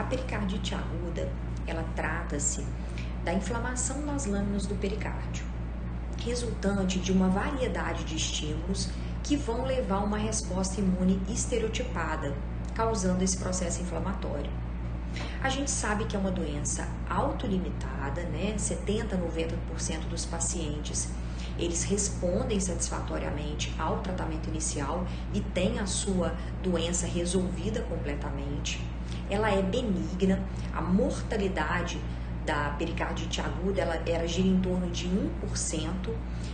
A pericardite aguda, ela trata-se da inflamação nas lâminas do pericárdio, resultante de uma variedade de estímulos que vão levar a uma resposta imune estereotipada, causando esse processo inflamatório. A gente sabe que é uma doença autolimitada, né? 70 a 90% dos pacientes, eles respondem satisfatoriamente ao tratamento inicial e têm a sua doença resolvida completamente. Ela é benigna, a mortalidade da pericardite aguda, ela gira em torno de 1%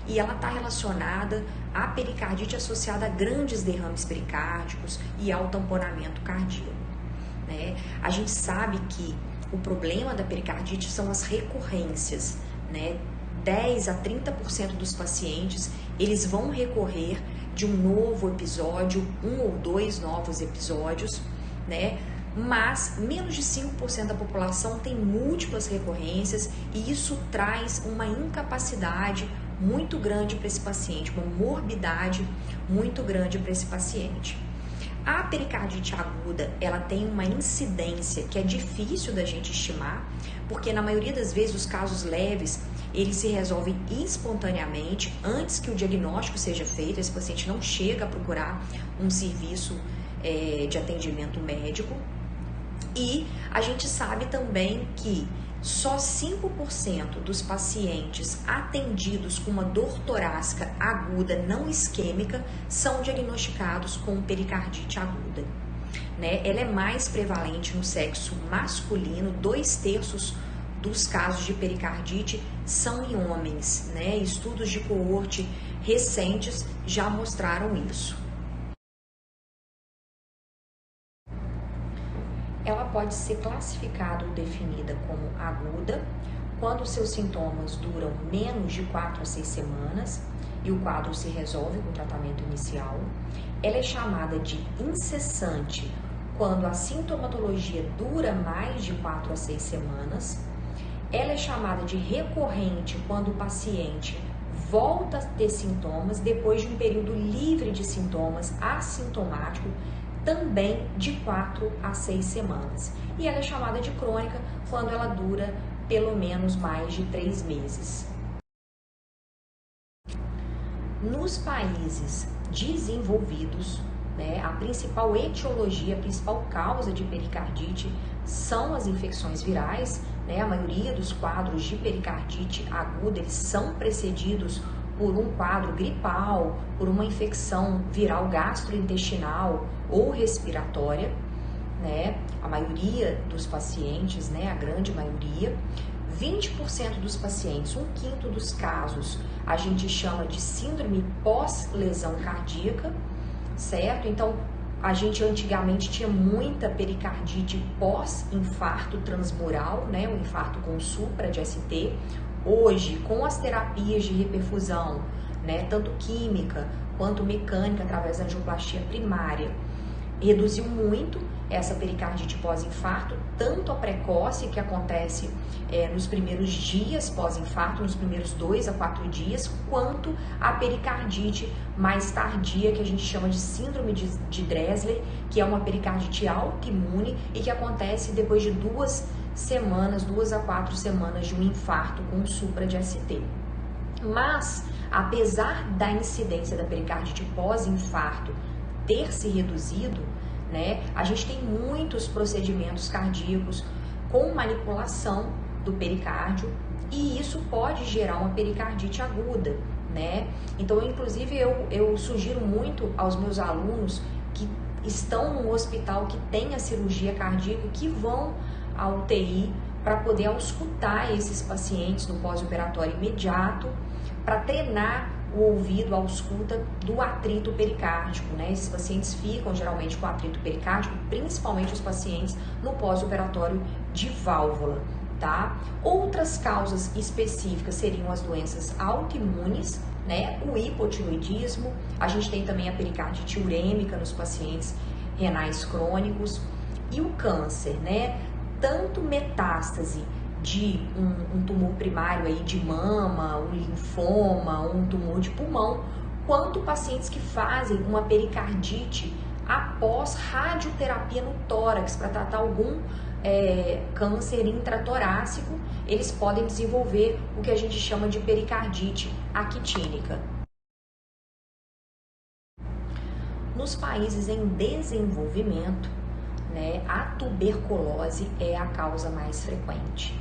e ela está relacionada à pericardite associada a grandes derrames pericárdicos e ao tamponamento cardíaco. Né? A gente sabe que o problema da pericardite são as recorrências, né? 10 a 30% dos pacientes, eles vão recorrer de um novo episódio, um ou dois novos episódios, né? Mas menos de 5% da população tem múltiplas recorrências e isso traz uma incapacidade muito grande para esse paciente, uma morbidade muito grande para esse paciente. A pericardite aguda, ela tem uma incidência que é difícil da gente estimar, porque na maioria das vezes os casos leves, eles se resolvem espontaneamente antes que o diagnóstico seja feito, esse paciente não chega a procurar um serviço de atendimento médico. E a gente sabe também que só 5% dos pacientes atendidos com uma dor torácica aguda não isquêmica são diagnosticados com pericardite aguda. Né? Ela é mais prevalente no sexo masculino, 2/3 dos casos de pericardite são em homens. Né? Estudos de coorte recentes já mostraram isso. Ela pode ser classificada ou definida como aguda quando seus sintomas duram menos de 4 a 6 semanas e o quadro se resolve com o tratamento inicial. Ela é chamada de incessante quando a sintomatologia dura mais de 4 a 6 semanas. Ela é chamada de recorrente quando o paciente volta a ter sintomas depois de um período livre de sintomas, assintomático, também de 4 a 6 semanas. E ela é chamada de crônica quando ela dura pelo menos mais de 3 meses. Nos países desenvolvidos, né, a principal etiologia, a principal causa de pericardite são as infecções virais. Né? A maioria dos quadros de pericardite aguda, eles são precedidos por um quadro gripal, por uma infecção viral gastrointestinal ou respiratória, né? A maioria dos pacientes, né? A grande maioria, 20% dos pacientes, 1/5 dos casos, a gente chama de síndrome pós-lesão cardíaca, certo? Então, a gente antigamente tinha muita pericardite pós-infarto transmural, né? O infarto com supra de ST. Hoje, com as terapias de reperfusão, né, tanto química quanto mecânica, através da angioplastia primária, reduziu muito essa pericardite pós-infarto, tanto a precoce, que acontece nos primeiros dias pós-infarto, nos primeiros 2 a 4 dias, quanto a pericardite mais tardia, que a gente chama de síndrome de Dressler, que é uma pericardite autoimune e que acontece depois de 2 a 4 semanas de um infarto com supra de ST. Mas, apesar da incidência da pericardite pós-infarto ter se reduzido, né, a gente tem muitos procedimentos cardíacos com manipulação do pericárdio e isso pode gerar uma pericardite aguda, né? Então, inclusive, eu sugiro muito aos meus alunos que estão no hospital que tem a cirurgia cardíaca, que vão à UTI para poder auscultar esses pacientes no pós-operatório imediato, para treinar o ouvido, a ausculta do atrito pericárdico, né? Esses pacientes ficam geralmente com atrito pericárdico, principalmente os pacientes no pós-operatório de válvula, tá? Outras causas específicas seriam as doenças autoimunes, né? O hipotiroidismo, a gente tem também a pericardite urêmica nos pacientes renais crônicos e o câncer, né? Tanto metástase de um tumor primário aí de mama, um linfoma, um tumor de pulmão, quanto pacientes que fazem uma pericardite após radioterapia no tórax para tratar algum câncer intratorácico, eles podem desenvolver o que a gente chama de pericardite actínica. Nos países em desenvolvimento, né, a tuberculose é a causa mais frequente.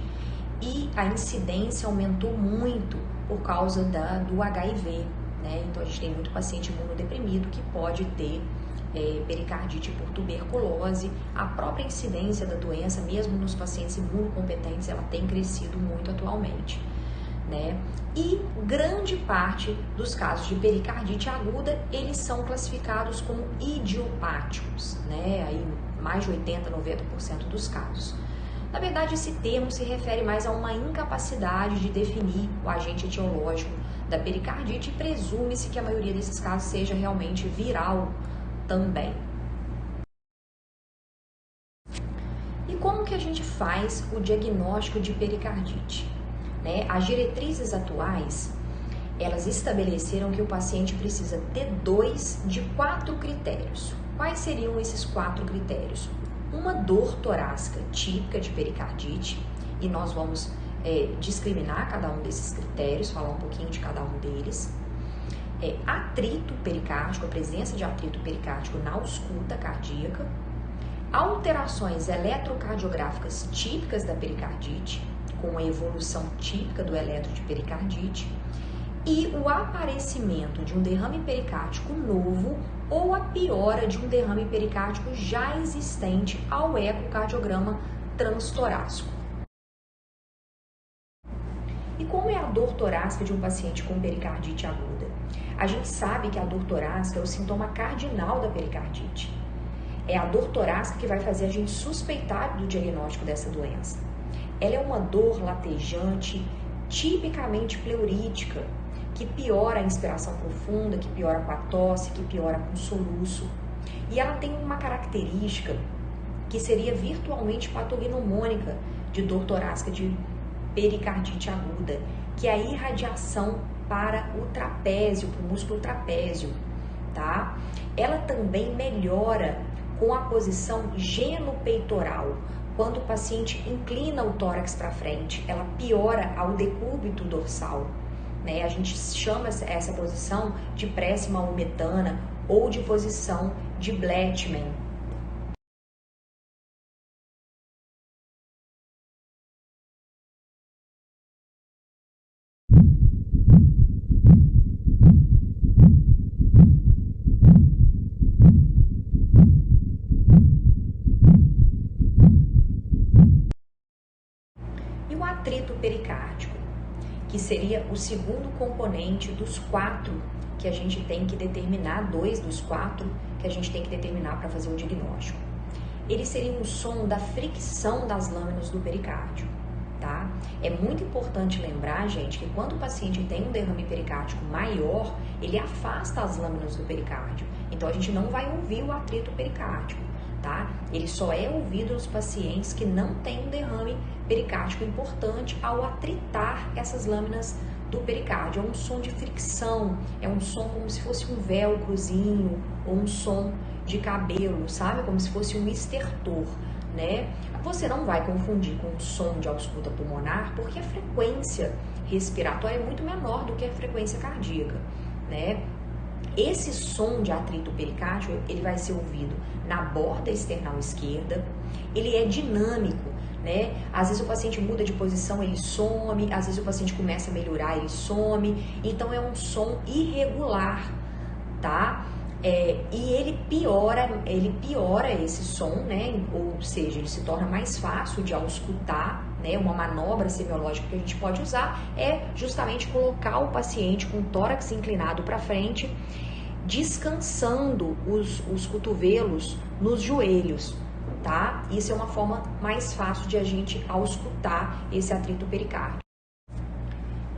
E a incidência aumentou muito por causa do HIV, né? Então a gente tem muito paciente imunodeprimido que pode ter pericardite por tuberculose. A própria incidência da doença, mesmo nos pacientes imunocompetentes, ela tem crescido muito atualmente, né? E grande parte dos casos de pericardite aguda, eles são classificados como idiopáticos, né? Aí mais de 80, 90% dos casos. Na verdade, esse termo se refere mais a uma incapacidade de definir o agente etiológico da pericardite e presume-se que a maioria desses casos seja realmente viral também. E como que a gente faz o diagnóstico de pericardite? Né? As diretrizes atuais, elas estabeleceram que o paciente precisa ter 2 de 4 critérios. Quais seriam esses 4 critérios? Uma dor torácica típica de pericardite, e nós vamos discriminar cada um desses critérios, falar um pouquinho de cada um deles. Atrito pericárdico, a presença de atrito pericárdico na ausculta cardíaca. Alterações eletrocardiográficas típicas da pericardite, com a evolução típica do eletro de pericardite, e o aparecimento de um derrame pericárdico novo ou a piora de um derrame pericárdico já existente ao ecocardiograma transtorácico. E como é a dor torácica de um paciente com pericardite aguda? A gente sabe que a dor torácica é o sintoma cardinal da pericardite. É a dor torácica que vai fazer a gente suspeitar do diagnóstico dessa doença. Ela é uma dor latejante, tipicamente pleurítica, que piora a inspiração profunda, que piora com a tosse, que piora com o soluço. E ela tem uma característica que seria virtualmente patognomônica de dor torácica de pericardite aguda, que é a irradiação para o trapézio, para o músculo trapézio, tá? Ela também melhora com a posição genopeitoral. Quando o paciente inclina o tórax para frente, ela piora ao decúbito dorsal. Né? A gente chama essa posição de prece maometana ou de posição de Blatchman. E o atrito pericárdico, que seria o segundo componente dos 4 que a gente tem que determinar, 2 dos 4 que a gente tem que determinar para fazer o diagnóstico. Ele seria um som da fricção das lâminas do pericárdio, tá? É muito importante lembrar, gente, que quando o paciente tem um derrame pericárdico maior, ele afasta as lâminas do pericárdio. Então, a gente não vai ouvir o atrito pericárdico, tá? Ele só é ouvido nos pacientes que não têm um derrame pericárdico importante ao atritar essas lâminas do pericárdio. É um som de fricção, é um som como se fosse um velcrozinho ou um som de cabelo, sabe? Como se fosse um estertor, né? Você não vai confundir com um som de ausculta pulmonar, porque a frequência respiratória é muito menor do que a frequência cardíaca, né? Esse som de atrito pericárdio, ele vai ser ouvido na borda external esquerda, ele é dinâmico, né? Às vezes o paciente muda de posição, ele some, às vezes o paciente começa a melhorar, ele some, então é um som irregular, tá? E ele piora esse som, né? Ou seja, ele se torna mais fácil de auscultar, né? Uma manobra semiológica que a gente pode usar é justamente colocar o paciente com o tórax inclinado para frente, descansando os cotovelos nos joelhos, tá? Isso é uma forma mais fácil de a gente auscultar esse atrito pericárdio.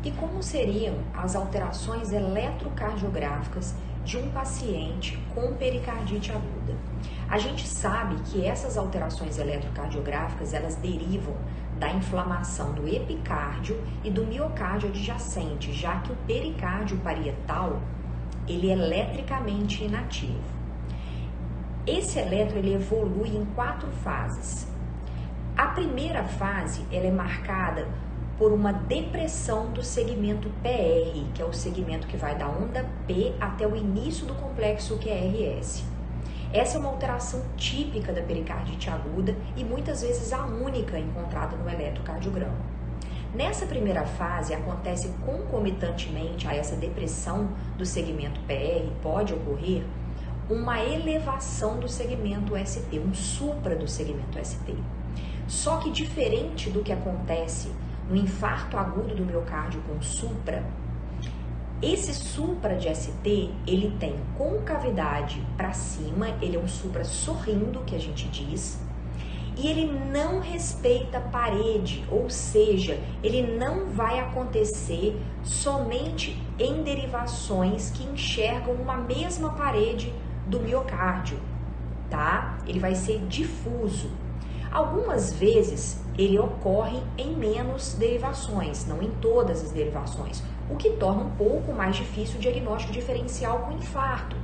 E como seriam as alterações eletrocardiográficas de um paciente com pericardite aguda? A gente sabe que essas alterações eletrocardiográficas, elas derivam da inflamação do epicárdio e do miocárdio adjacente, já que o pericárdio parietal, ele é eletricamente inativo. Esse eletro, ele evolui em 4 fases. A primeira fase, ela é marcada por uma depressão do segmento PR, que é o segmento que vai da onda P até o início do complexo QRS. Essa é uma alteração típica da pericardite aguda e muitas vezes a única encontrada no eletrocardiograma. Nessa primeira fase, acontece concomitantemente a essa depressão do segmento PR, pode ocorrer uma elevação do segmento ST, um supra do segmento ST. Só que diferente do que acontece no infarto agudo do miocárdio com supra, esse supra de ST, ele tem concavidade para cima, ele é um supra sorrindo, que a gente diz, e ele não respeita a parede, ou seja, ele não vai acontecer somente em derivações que enxergam uma mesma parede do miocárdio, tá? Ele vai ser difuso. Algumas vezes ele ocorre em menos derivações, não em todas as derivações, o que torna um pouco mais difícil o diagnóstico diferencial com infarto.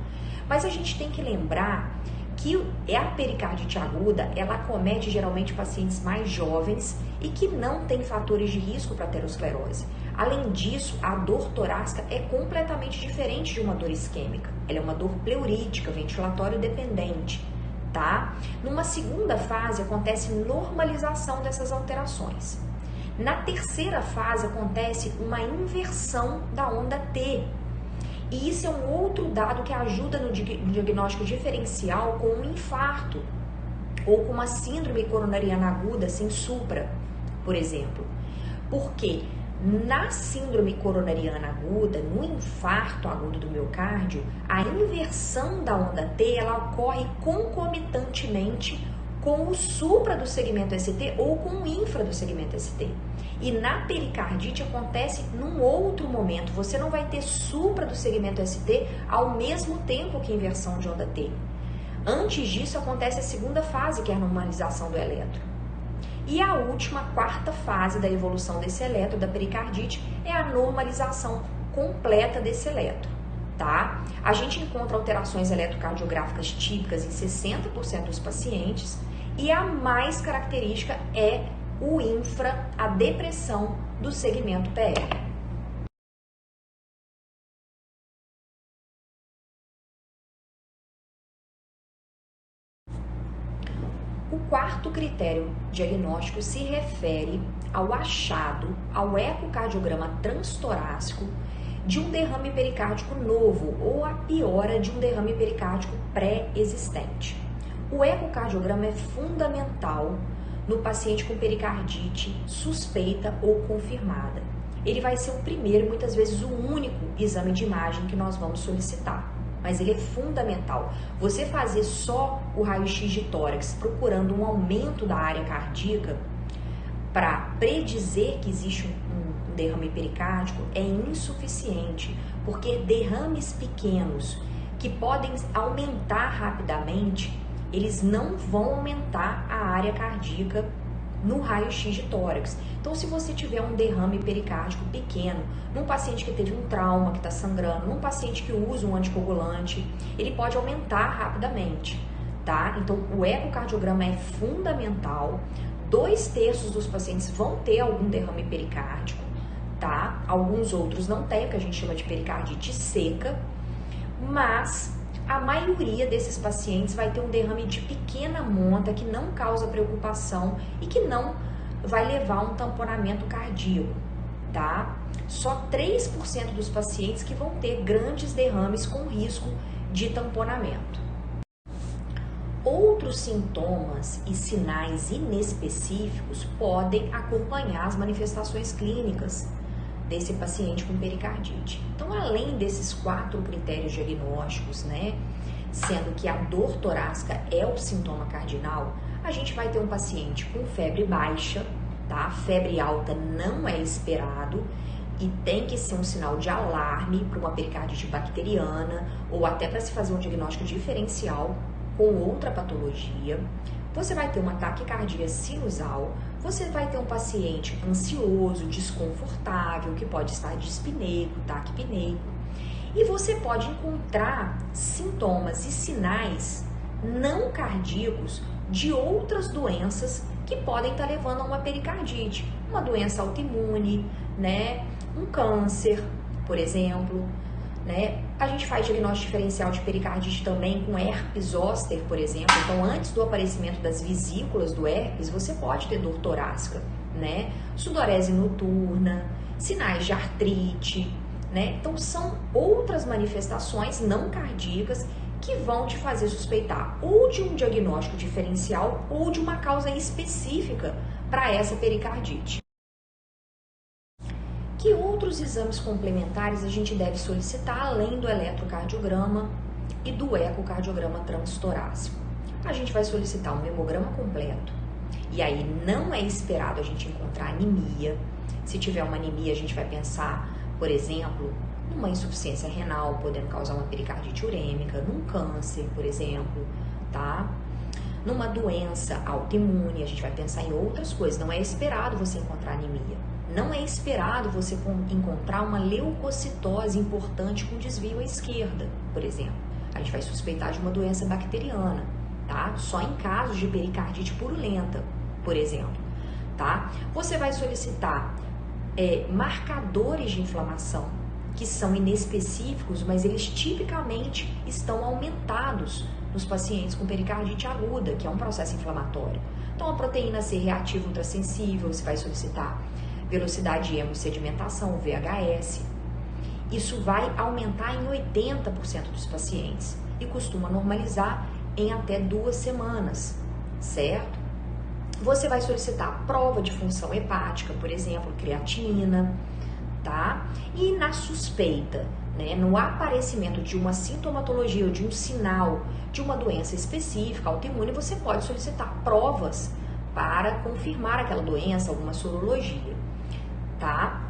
Mas a gente tem que lembrar que a pericardite aguda, ela acomete geralmente pacientes mais jovens e que não têm fatores de risco para aterosclerose. Além disso, a dor torácica é completamente diferente de uma dor isquêmica. Ela é uma dor pleurítica, ventilatório dependente, tá? Numa segunda fase, acontece normalização dessas alterações. Na terceira fase, acontece uma inversão da onda T. E isso é um outro dado que ajuda no diagnóstico diferencial com um infarto ou com uma síndrome coronariana aguda sem supra, por exemplo. Porque na síndrome coronariana aguda, no infarto agudo do miocárdio, a inversão da onda T, ela ocorre concomitantemente com o supra do segmento ST ou com o infra do segmento ST. E na pericardite acontece num outro momento, você não vai ter supra do segmento ST ao mesmo tempo que inversão de onda T. Antes disso acontece a segunda fase, que é a normalização do eletro. E a última, quarta fase da evolução desse eletro, da pericardite, é a normalização completa desse eletro, tá? A gente encontra alterações eletrocardiográficas típicas em 60% dos pacientes e a mais característica é o infra, a depressão do segmento PR. O quarto critério diagnóstico se refere ao achado, ao ecocardiograma transtorácico de um derrame pericárdico novo ou a piora de um derrame pericárdico pré-existente. O ecocardiograma é fundamental no paciente com pericardite suspeita ou confirmada. Ele vai ser o primeiro, muitas vezes o único exame de imagem que nós vamos solicitar, mas ele é fundamental. Você fazer só o raio-x de tórax procurando um aumento da área cardíaca para predizer que existe um derrame pericárdico é insuficiente, porque derrames pequenos que podem aumentar rapidamente, eles não vão aumentar a área cardíaca no raio-x de tórax. Então, se você tiver um derrame pericárdico pequeno, num paciente que teve um trauma, que está sangrando, num paciente que usa um anticoagulante, ele pode aumentar rapidamente, tá? Então, o ecocardiograma é fundamental. 2/3 dos pacientes vão ter algum derrame pericárdico, tá? Alguns outros não têm, o que a gente chama de pericardite seca, mas a maioria desses pacientes vai ter um derrame de pequena monta que não causa preocupação e que não vai levar a um tamponamento cardíaco, tá? Só 3% dos pacientes que vão ter grandes derrames com risco de tamponamento. Outros sintomas e sinais inespecíficos podem acompanhar as manifestações clínicas desse paciente com pericardite. Então, além desses 4 critérios diagnósticos, né, sendo que a dor torácica é o sintoma cardinal, a gente vai ter um paciente com febre baixa, tá? Febre alta não é esperado e tem que ser um sinal de alarme para uma pericardite bacteriana ou até para se fazer um diagnóstico diferencial com outra patologia. Você vai ter uma taquicardia sinusal, você vai ter um paciente ansioso, desconfortável, que pode estar dispneico, taquipneico, e você pode encontrar sintomas e sinais não cardíacos de outras doenças que podem estar levando a uma pericardite, uma doença autoimune, né? Um câncer, por exemplo, né? A gente faz diagnóstico diferencial de pericardite também com herpes zoster, por exemplo. Então, antes do aparecimento das vesículas do herpes, você pode ter dor torácica, né? Sudorese noturna, sinais de artrite, né? Então, são outras manifestações não cardíacas que vão te fazer suspeitar ou de um diagnóstico diferencial ou de uma causa específica para essa pericardite. Que outros exames complementares a gente deve solicitar além do eletrocardiograma e do ecocardiograma transtorácico? A gente vai solicitar um hemograma completo, e aí não é esperado a gente encontrar anemia. Se tiver uma anemia, a gente vai pensar, por exemplo, numa insuficiência renal, podendo causar uma pericardite urêmica, num câncer, por exemplo, tá? Numa doença autoimune, a gente vai pensar em outras coisas. Não é esperado você encontrar anemia. Não é esperado você encontrar uma leucocitose importante com desvio à esquerda, por exemplo. A gente vai suspeitar de uma doença bacteriana, tá? Só em casos de pericardite purulenta, por exemplo, tá? Você vai solicitar marcadores de inflamação, que são inespecíficos, mas eles tipicamente estão aumentados nos pacientes com pericardite aguda, que é um processo inflamatório. Então, a proteína C reativa ultrassensível, você vai solicitar velocidade de hemossedimentação, VHS. Isso vai aumentar em 80% dos pacientes e costuma normalizar em até 2 semanas, certo? Você vai solicitar prova de função hepática, por exemplo, creatinina, tá? E na suspeita, né, no aparecimento de uma sintomatologia ou de um sinal de uma doença específica, autoimune, você pode solicitar provas para confirmar aquela doença, alguma sorologia, tá?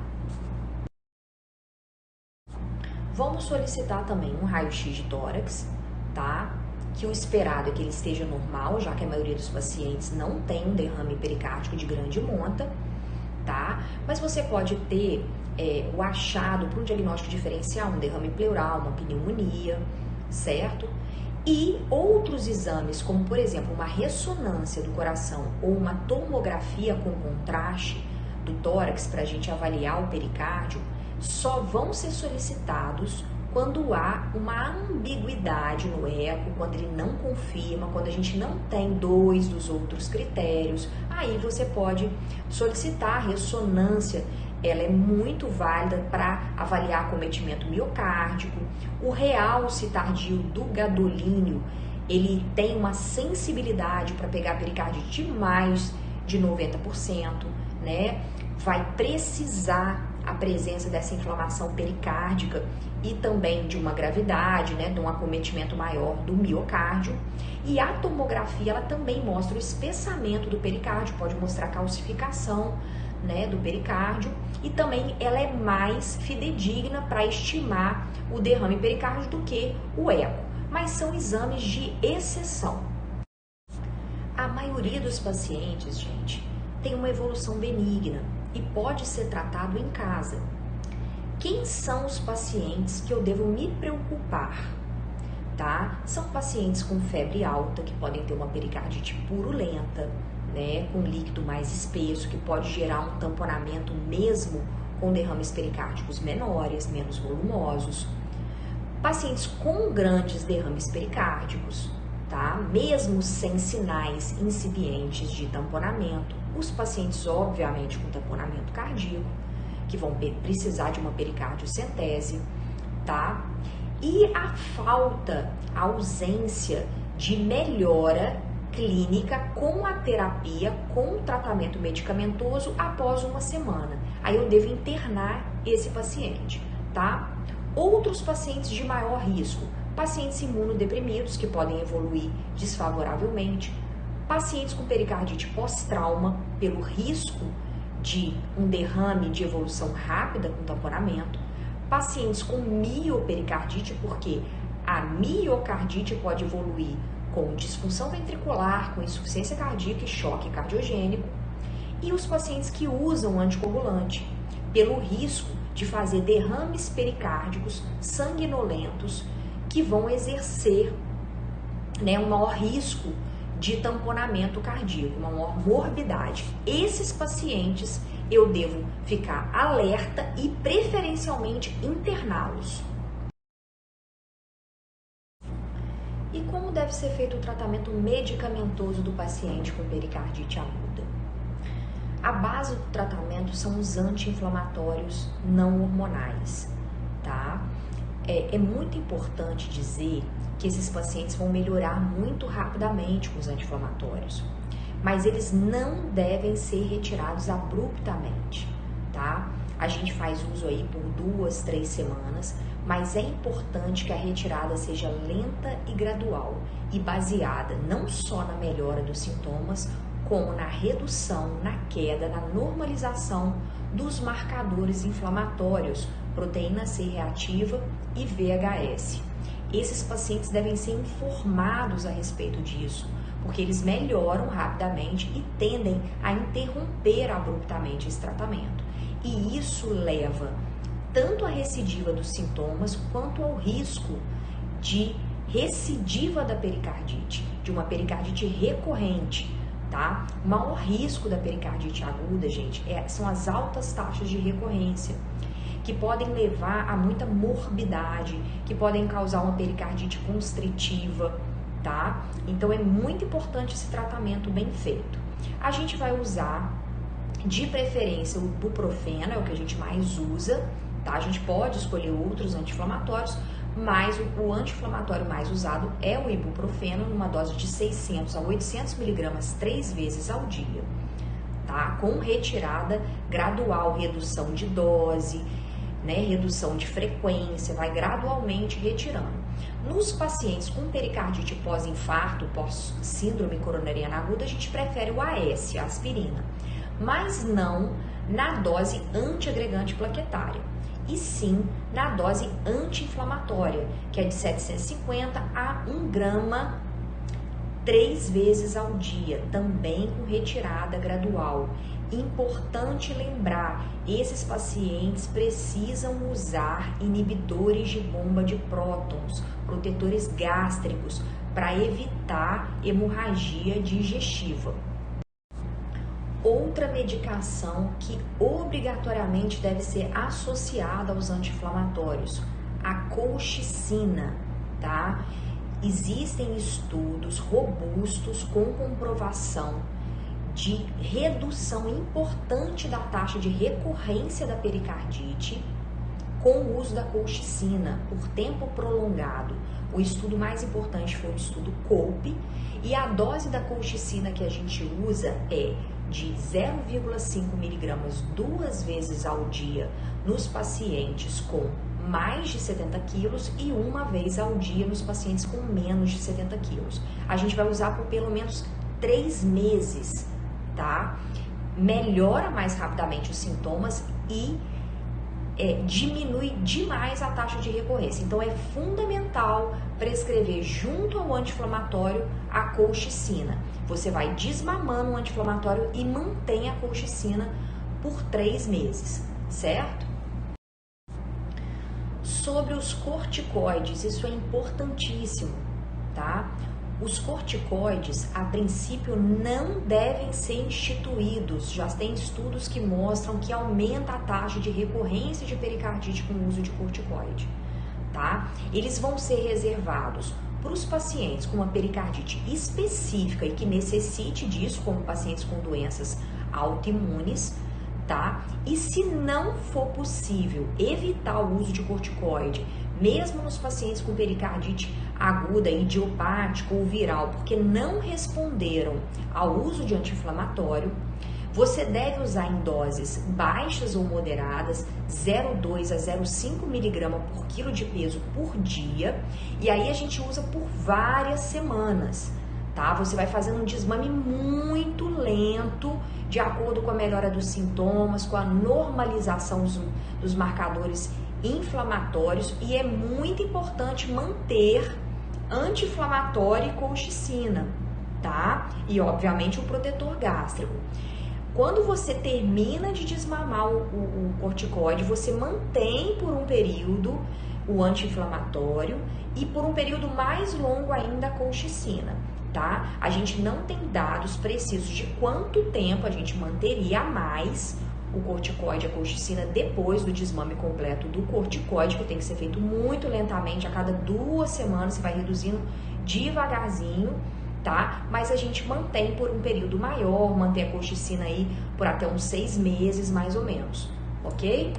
Vamos solicitar também um raio-x de tórax, tá? Que o esperado é que ele esteja normal, já que a maioria dos pacientes não tem um derrame pericárdico de grande monta, tá? Mas você pode ter o achado para um diagnóstico diferencial, um derrame pleural, uma pneumonia, certo? E outros exames, como por exemplo uma ressonância do coração ou uma tomografia com contraste do tórax para a gente avaliar o pericárdio, só vão ser solicitados quando há uma ambiguidade no eco, quando ele não confirma, quando a gente não tem 2 dos outros critérios. Aí você pode solicitar a ressonância. Ela é muito válida para avaliar acometimento miocárdico. O realce tardio do gadolínio, ele tem uma sensibilidade para pegar pericardite de mais de 90%, né? Vai precisar a presença dessa inflamação pericárdica e também de uma gravidade, né, de um acometimento maior do miocárdio. E a tomografia, ela também mostra o espessamento do pericárdio, pode mostrar calcificação, né, do pericárdio, e também ela é mais fidedigna para estimar o derrame pericárdio do que o eco, mas são exames de exceção. A maioria dos pacientes, gente, tem uma evolução benigna e pode ser tratado em casa. Quem são os pacientes que eu devo me preocupar? Tá? São pacientes com febre alta, que podem ter uma pericardite purulenta, né, com líquido mais espesso, que pode gerar um tamponamento mesmo com derrames pericárdicos menores, menos volumosos. Pacientes com grandes derrames pericárdicos, tá? Mesmo sem sinais incipientes de tamponamento. Os pacientes, obviamente, com tamponamento cardíaco, que vão precisar de uma pericardiocentese, tá? E a falta, a ausência de melhora clínica com a terapia, com o tratamento medicamentoso após 1 semana. Aí eu devo internar esse paciente, tá? Outros pacientes de maior risco, pacientes imunodeprimidos que podem evoluir desfavoravelmente, pacientes com pericardite pós-trauma pelo risco de um derrame de evolução rápida com tamponamento, pacientes com miopericardite, porque a miocardite pode evoluir com disfunção ventricular, com insuficiência cardíaca e choque cardiogênico, e os pacientes que usam anticoagulante, pelo risco de fazer derrames pericárdicos sanguinolentos que vão exercer, né, um maior risco de tamponamento cardíaco, uma morbidade. Esses pacientes eu devo ficar alerta e preferencialmente interná-los. E como deve ser feito o tratamento medicamentoso do paciente com pericardite aguda? A base do tratamento são os anti-inflamatórios não hormonais, tá? É muito importante dizer que esses pacientes vão melhorar muito rapidamente com os anti-inflamatórios, mas eles não devem ser retirados abruptamente, tá? A gente faz uso aí por 2, 3 semanas, mas é importante que a retirada seja lenta e gradual e baseada não só na melhora dos sintomas, como na redução, na queda, na normalização dos marcadores inflamatórios, proteína C reativa e VHS. Esses pacientes devem ser informados a respeito disso, porque eles melhoram rapidamente e tendem a interromper abruptamente esse tratamento. E isso leva tanto à recidiva dos sintomas quanto ao risco de recidiva da pericardite, de uma pericardite recorrente, tá? O maior risco da pericardite aguda, gente, são as altas taxas de recorrência, que podem levar a muita morbidade, que podem causar uma pericardite constritiva, tá? Então é muito importante esse tratamento bem feito. A gente vai usar, de preferência, o ibuprofeno, é o que a gente mais usa, tá? A gente pode escolher outros anti-inflamatórios, mas o anti-inflamatório mais usado é o ibuprofeno, numa dose de 600 a 800 miligramas 3 vezes ao dia, tá? Com retirada gradual, redução de dose, né? Redução de frequência, vai gradualmente retirando. Nos pacientes com pericardite pós-infarto, pós-síndrome coronariana aguda, a gente prefere o AS, a aspirina, mas não na dose antiagregante plaquetária, e sim na dose anti-inflamatória, que é de 750 a 1 grama 3 vezes ao dia, também com retirada gradual. Importante lembrar, esses pacientes precisam usar inibidores de bomba de prótons, protetores gástricos, para evitar hemorragia digestiva. Outra medicação que obrigatoriamente deve ser associada aos anti-inflamatórios, a colchicina, tá? Existem estudos robustos com comprovação de redução importante da taxa de recorrência da pericardite com o uso da colchicina por tempo prolongado. O estudo mais importante foi o estudo COPE, e a dose da colchicina que a gente usa é de 0,5 miligramas 2 vezes ao dia nos pacientes com mais de 70 quilos e 1 vez ao dia nos pacientes com menos de 70 quilos. A gente vai usar por pelo menos 3 meses, tá? Melhora mais rapidamente os sintomas e diminui demais a taxa de recorrência. Então é fundamental prescrever junto ao anti-inflamatório a colchicina. Você vai desmamando o anti-inflamatório e mantém a colchicina por 3 meses, certo? Sobre os corticoides, isso é importantíssimo, tá? Os corticoides, a princípio, não devem ser instituídos. Já tem estudos que mostram que aumenta a taxa de recorrência de pericardite com o uso de corticoide, tá? Eles vão ser reservados para os pacientes com uma pericardite específica e que necessite disso, como pacientes com doenças autoimunes, tá? E se não for possível evitar o uso de corticoide, mesmo nos pacientes com pericardite aguda, idiopática ou viral, porque não responderam ao uso de anti-inflamatório, você deve usar em doses baixas ou moderadas, 0,2 a 0,5 miligrama por quilo de peso por dia, e aí a gente usa por várias semanas, tá? Você vai fazendo um desmame muito lento, de acordo com a melhora dos sintomas, com a normalização dos marcadores inflamatórios, e é muito importante manter anti-inflamatório e colchicina, tá? E obviamente o protetor gástrico. Quando você termina de desmamar o corticoide, você mantém por um período o anti-inflamatório e por um período mais longo ainda a colchicina. tá? A gente não tem dados precisos de quanto tempo a gente manteria a mais o corticoide, a colchicina, depois do desmame completo do corticoide, que tem que ser feito muito lentamente, a cada 2 semanas você vai reduzindo devagarzinho, tá? Mas a gente mantém por um período maior, mantém a colchicina aí por até uns 6 meses, mais ou menos, ok?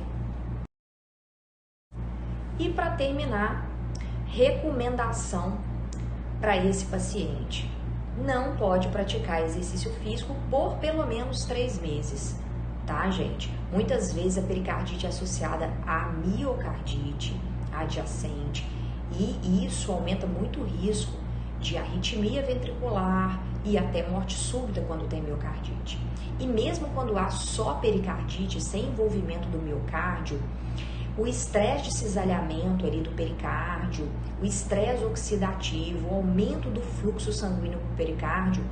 E para terminar, recomendação para esse paciente: não pode praticar exercício físico por pelo menos 3 meses, tá, gente? Muitas vezes a pericardite é associada à miocardite adjacente e isso aumenta muito o risco de arritmia ventricular e até morte súbita quando tem miocardite. E mesmo quando há só pericardite sem envolvimento do miocárdio, o estresse de cisalhamento ali do pericárdio, o estresse oxidativo, o aumento do fluxo sanguíneo para o pericárdio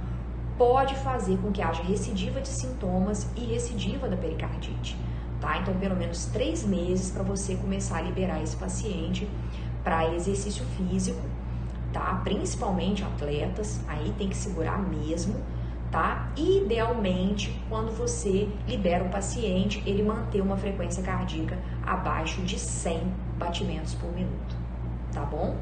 pode fazer com que haja recidiva de sintomas e recidiva da pericardite, tá? Então, pelo menos 3 meses para você começar a liberar esse paciente para exercício físico, tá? Principalmente atletas, aí tem que segurar mesmo, tá? Idealmente, quando você libera o paciente, ele manter uma frequência cardíaca abaixo de 100 batimentos por minuto, tá bom?